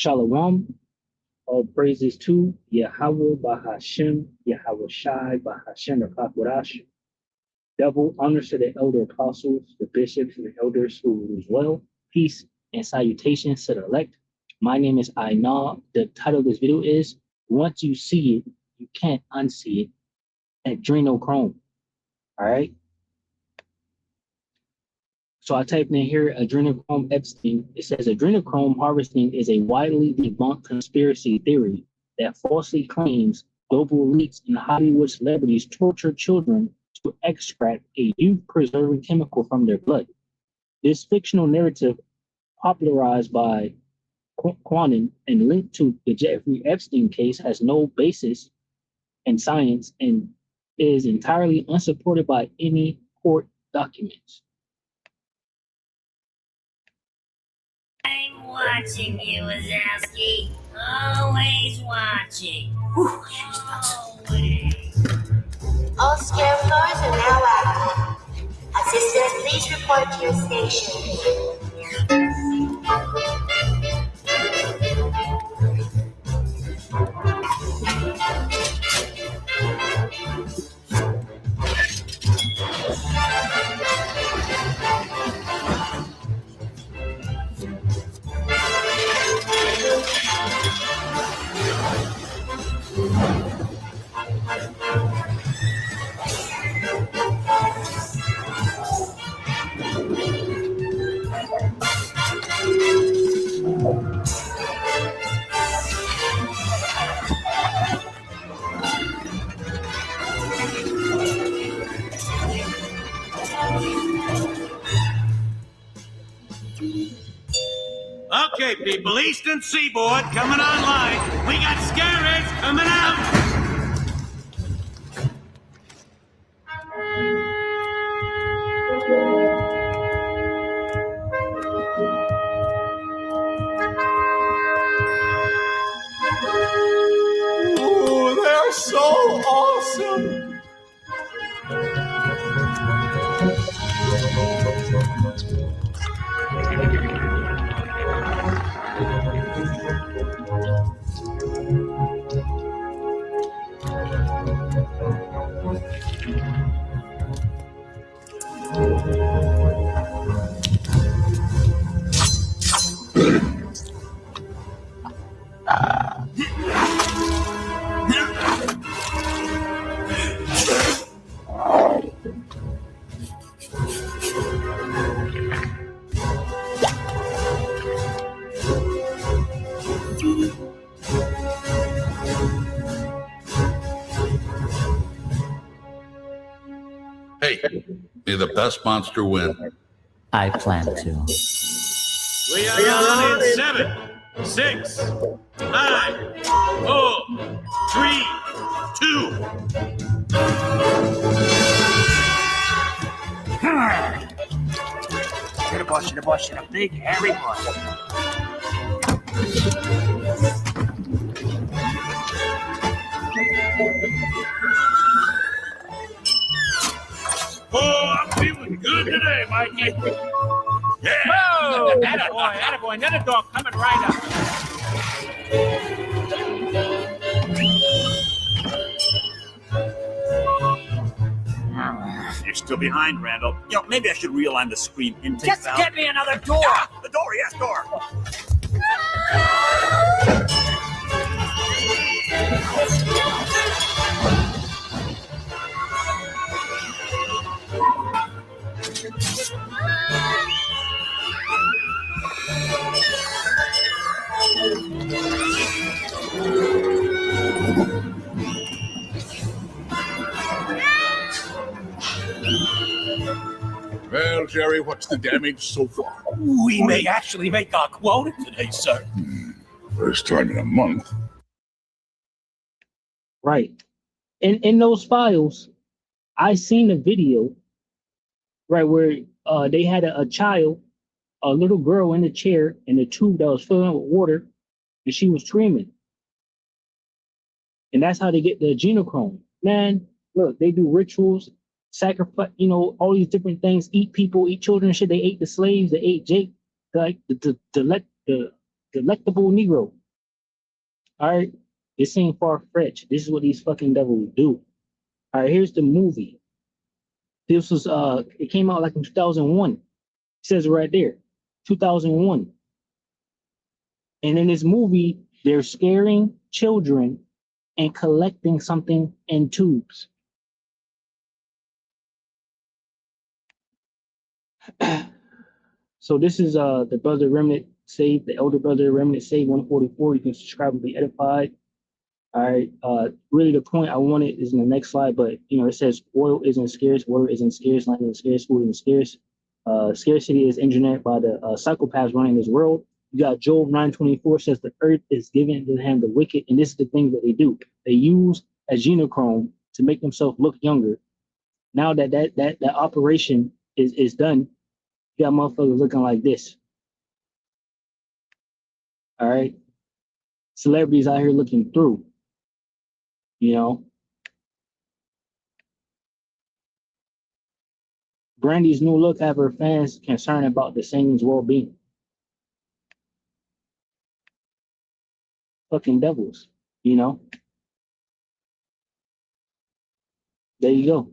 Shalom, all praises to Yahweh Bahashem, Yahweh Shai Bahashem Rakakwadash. Double honors to the elder apostles, the bishops, and the elders who rule well. Peace and salutations to the elect. My name is Aina. The title of this video is Once You See It, You Can't Unsee It. Adrenochrome. All right. So I typed in here adrenochrome Epstein. It says adrenochrome harvesting is a widely debunked conspiracy theory that falsely claims global elites and Hollywood celebrities torture children to extract a youth-preserving chemical from their blood. This fictional narrative, popularized by Quanon and linked to the Jeffrey Epstein case, has no basis in science and is entirely unsupported by any court documents. I'm watching you, Wazowski. Always watching. Whew, she's nuts. Always. All scare cars are now active. Assistant, please report to your station. Okay, people, Eastern Seaboard coming online. We got scarers coming out. Oh, they're so awesome. Hey, may the best monster win. I plan to. We are on in 7, 6, 5, 4, 3, 2. Get a bush, get a big hairy bush. Oh, I'm feeling good today, Mikey. Yeah. Whoa! Attaboy, another dog coming right up. You're still behind, Randall. You know, maybe I should realign the screen intake Just valve. get me another door. Ah, the door, yes, door. Well, Jerry, what's the damage so far? We may actually make our quota today, sir. First time in a month. Right. In those files, I seen a video, right, where they had a child, a little girl in a chair in a tube that was filling with water, and she was screaming. And that's how they get the adrenochrome. Man, look, they do rituals, sacrifice, all these different things, eat people, eat children and shit. They ate the slaves, they ate Jake, like to let the delectable Negro. All right, this ain't far fetched. This is what these fucking devils do. All right, here's the movie. This was it came out like in 2001. It says it right there, 2001. And in this movie, they're scaring children and collecting something in tubes. So this is the brother remnant saved, the elder brother remnant saved 144. You can subscribe and be edified. All right. Really the point I wanted is in the next slide, but you know, it says oil isn't scarce, water isn't scarce, land isn't scarce, food isn't scarce. Scarcity is engineered by the psychopaths running this world. You got Job 9:24 says the earth is given to the hand of the wicked, and this is the thing that they do. They use adrenochrome to make themselves look younger. Now that operation is done, you got motherfuckers looking like this. All right. Celebrities out here looking through. You know. Brandy's new look have her fans concerned about the singer's well-being. Fucking devils, you know. There you go.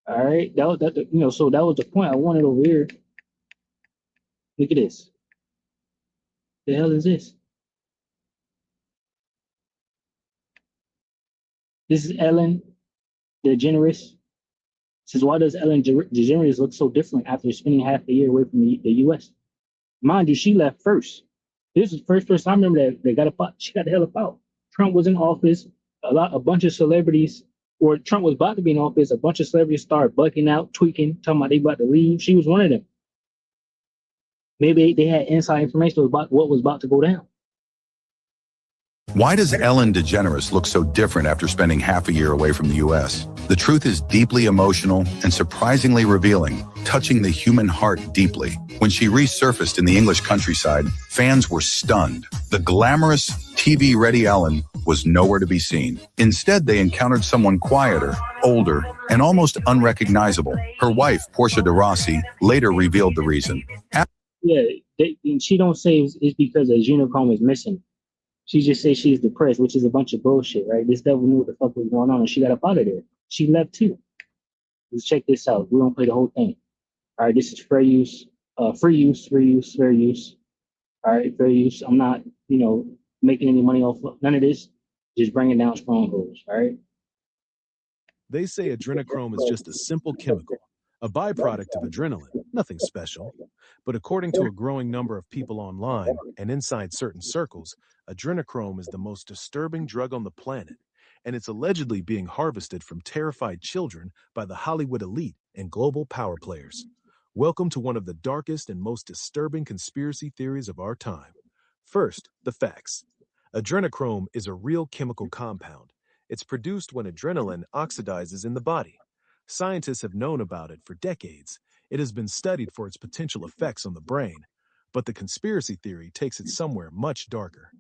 All right, so that was the point I wanted over here. Look at this. The hell is this? This is Ellen DeGeneres. Says, why does Ellen DeGeneres look so different after spending half the year away from the U.S.? Mind you, she left first. This is the first person I remember that got up. She got the hell up out. Trump was in office. A bunch of celebrities, or Trump was about to be in office. A bunch of celebrities started bucking out, tweaking, talking about they about to leave. She was one of them. Maybe they had inside information about what was about to go down. Why does Ellen DeGeneres look so different after spending half a year away from the U.S.? The truth is deeply emotional and surprisingly revealing, touching the human heart deeply. When she resurfaced in the English countryside, fans were stunned. The glamorous, TV-ready Ellen was nowhere to be seen. Instead, they encountered someone quieter, older, and almost unrecognizable. Her wife, Portia de Rossi, later revealed the reason. She don't say it's because adrenochrome is missing. She just says she's depressed, which is a bunch of bullshit, right? This devil knew what the fuck was going on, and she got up out of there. She left too. Let's check this out. We're gonna play the whole thing. All right, this is fair use, fair use. All right, fair use. I'm not, making any money off none of this. Just bringing down strongholds. All right. They say adrenochrome is just a simple chemical, a byproduct of adrenaline, nothing special. But according to a growing number of people online and inside certain circles, adrenochrome is the most disturbing drug on the planet, and it's allegedly being harvested from terrified children by the Hollywood elite and global power players. Welcome to one of the darkest and most disturbing conspiracy theories of our time. First, the facts. Adrenochrome is a real chemical compound. It's produced when adrenaline oxidizes in the body. Scientists have known about it for decades. It has been studied for its potential effects on the brain, but the conspiracy theory takes it somewhere much darker.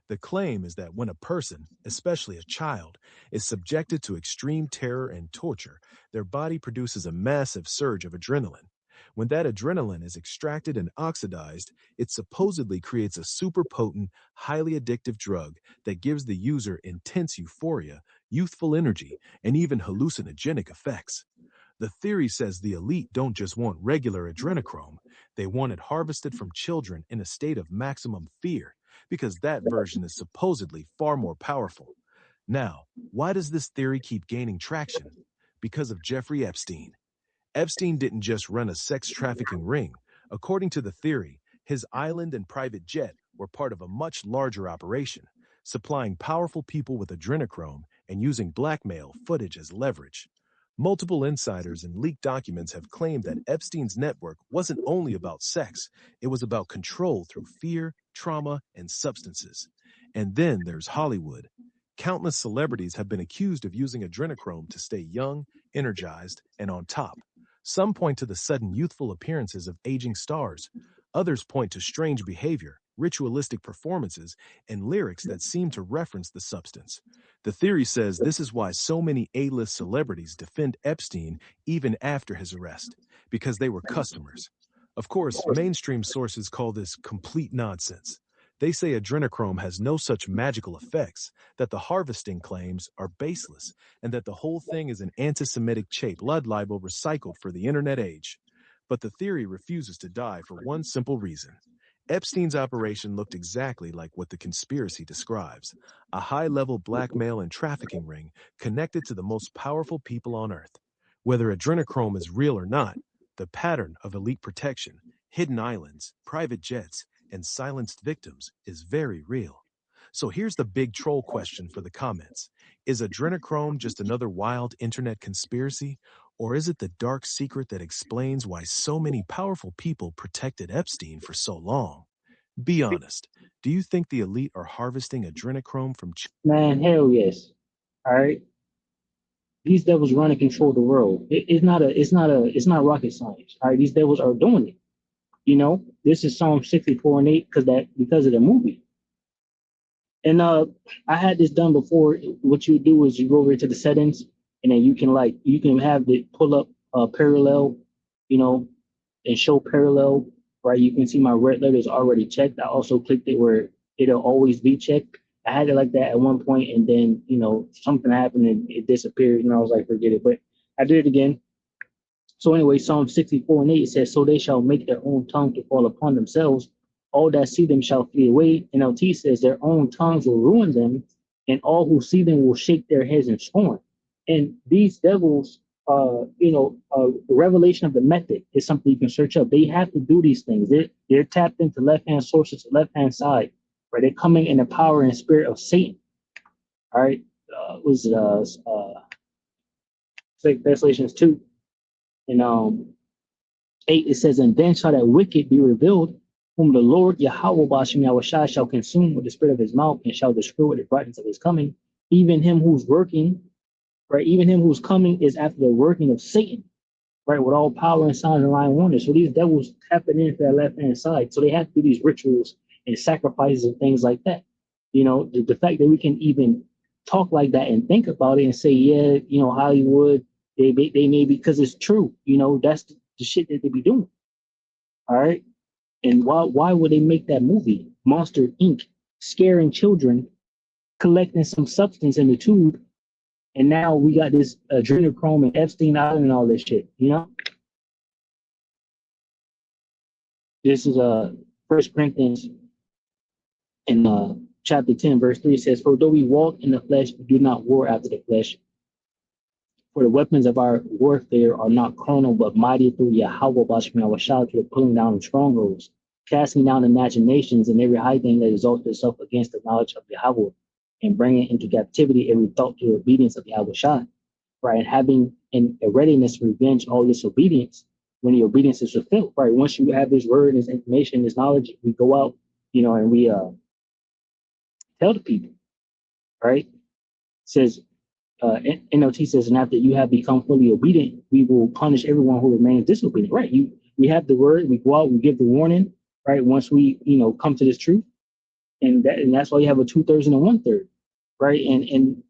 The claim is that when a person, especially a child, is subjected to extreme terror and torture, their body produces a massive surge of adrenaline. When that adrenaline is extracted and oxidized, it supposedly creates a super potent, highly addictive drug that gives the user intense euphoria, youthful energy, and even hallucinogenic effects. The theory says the elite don't just want regular adrenochrome, they want it harvested from children in a state of maximum fear, because that version is supposedly far more powerful. Now, why does this theory keep gaining traction? Because of Jeffrey Epstein. Epstein didn't just run a sex trafficking ring. According to the theory, his island and private jet were part of a much larger operation, supplying powerful people with adrenochrome and using blackmail footage as leverage. Multiple insiders and leaked documents have claimed that Epstein's network wasn't only about sex, it was about control through fear, trauma, and substances. And then there's Hollywood. Countless celebrities have been accused of using adrenochrome to stay young, energized, and on top. Some point to the sudden youthful appearances of aging stars. Others point to strange behavior, ritualistic performances, and lyrics that seem to reference the substance. The theory says this is why so many A-list celebrities defend Epstein even after his arrest. because they were customers. Of course, mainstream sources call this complete nonsense. They say adrenochrome has no such magical effects, that the harvesting claims are baseless, and that the whole thing is an anti-Semitic blood libel recycled for the internet age. But the theory refuses to die for one simple reason. Epstein's operation looked exactly like what the conspiracy describes, a high-level blackmail and trafficking ring connected to the most powerful people on Earth. Whether adrenochrome is real or not, the pattern of elite protection, hidden islands, private jets, and silenced victims is very real. So here's the big troll question for the comments. Is adrenochrome just another wild internet conspiracy, or is it the dark secret that explains why so many powerful people protected Epstein for so long? Be honest. Do you think the elite are harvesting adrenochrome from Man, hell yes. All right. These devils run and control the world. It's not rocket science. All right. These devils are doing it. You know, this is Psalm 64 and 8 because of the movie. And I had this done before. What you do is you go over to the settings, and then you can have it pull up parallel, you know, and show parallel, right? You can see my red letters already checked. I also clicked it where it'll always be checked. I had it like that at one point, and then, you know, something happened and it disappeared, and I was like, forget it. But I did it again. So anyway, Psalm 64 and 8, it says, so they shall make their own tongue to fall upon themselves. All that see them shall flee away. NLT says their own tongues will ruin them, and all who see them will shake their heads in scorn. And these devils, the revelation of the method is something you can search up. They have to do these things. They're tapped into left-hand sources, left-hand side, right? They're coming in the power and spirit of Satan. All right. Translations 2 and 8, it says, and then shall that wicked be revealed, whom the Lord Yahweh Bashem Yahushua shall consume with the spirit of his mouth, and shall destroy with the brightness of his coming. Even him who's working, right? Even him who's coming is after the working of Satan, right? With all power and signs and lying wonders. So these devils tapping into that left-hand side. So they have to do these rituals and sacrifices and things like that. You know, the fact that we can even talk like that and think about it and say, yeah, you know, Hollywood, they may, because it's true. You know, that's the shit that they be doing. All right. And why would they make that movie, Monster Inc., scaring children, collecting some substance in the tube, and now we got this adrenochrome and Epstein Island and all this shit, you know? This is 1 Corinthians in chapter 10, verse 3 says, for though we walk in the flesh, we do not war after the flesh. For the weapons of our warfare are not carnal, but mighty through Yahweh Bashem Yahushua to the pulling down of strongholds, casting down imaginations and every high thing that exalts itself against the knowledge of Yahweh, and bringing into captivity every thought to the obedience of Yahushua, right? And having in a readiness to revenge all disobedience when the obedience is fulfilled, right? Once you have this word, this information, this knowledge, we go out, you know, and we tell the people, right? It says, NLT says, and after you have become fully obedient, we will punish everyone who remains disobedient, right? We have the word, we go out, we give the warning, right? Once we, you know, come to this truth, and that's why you have a 2/3 and a 1/3, right? And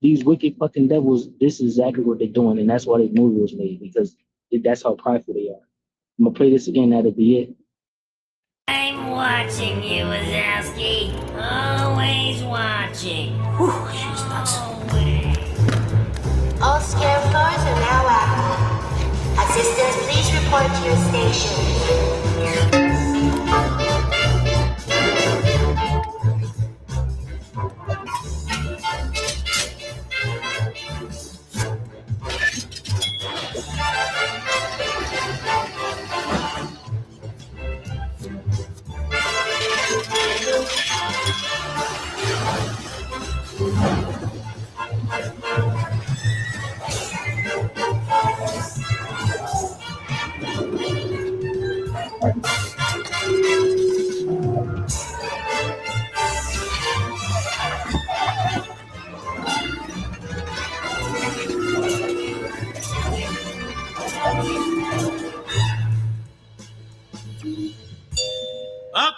these wicked fucking devils, this is exactly what they're doing, and that's why this movie was made, because that's how prideful they are. I'm gonna play this again, that'll be it. I'm watching you, Wazowski. Always watching. Whew, she's nuts. All scare floors are now active. Assistants, please report to your station.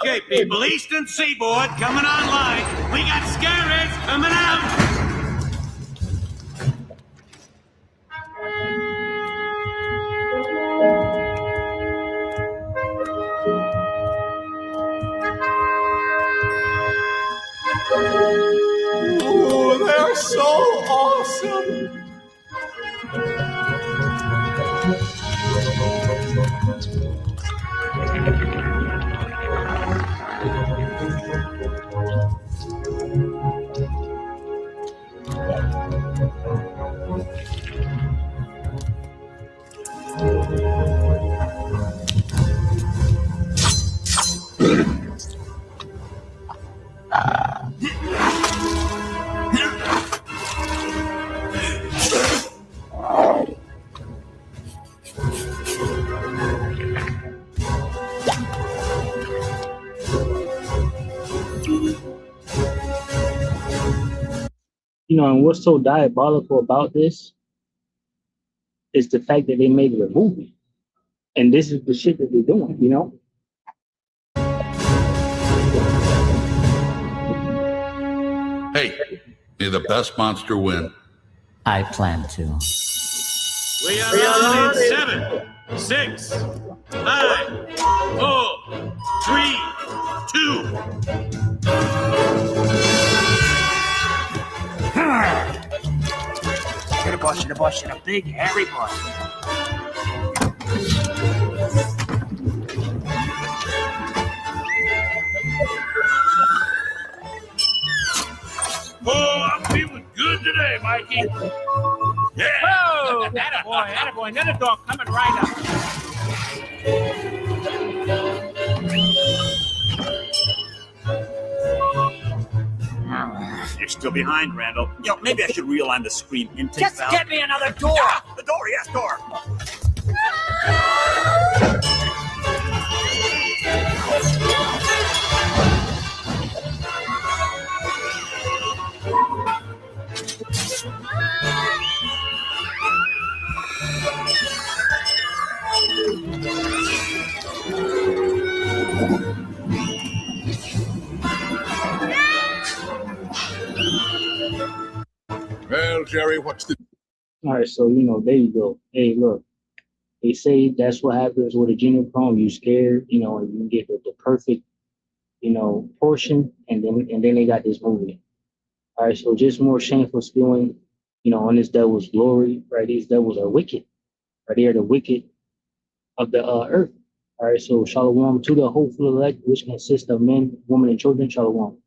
Okay, people, Eastern Seaboard coming online. We got scaries coming out. awesome. And what's so diabolical about this is the fact that they made it a movie. And this is the shit that they're doing. Hey, may the best monster win. I plan to. We are on in 7, 6, 5, 4, 3, 2. Should have bought a big hairy boy. Oh, I'm feeling good today, Mikey. Yeah. Whoa! Attaboy. Another dog coming right up. You're still behind, Randall. Maybe I should realign the screen intake Just valve. get me another door. Ah, the door, yes, door. Well, Jerry, what's the... All right, so there you go. Hey, look, they say that's what happens with adrenochrome. You scared, and you get the perfect, portion, and then they got this movie. All right, so just more shameful spewing, on this devil's glory, right? These devils are wicked, right? They are the wicked of the earth. All right, so shalom to the hopeful elect, which consists of men, women, and children. Shalom.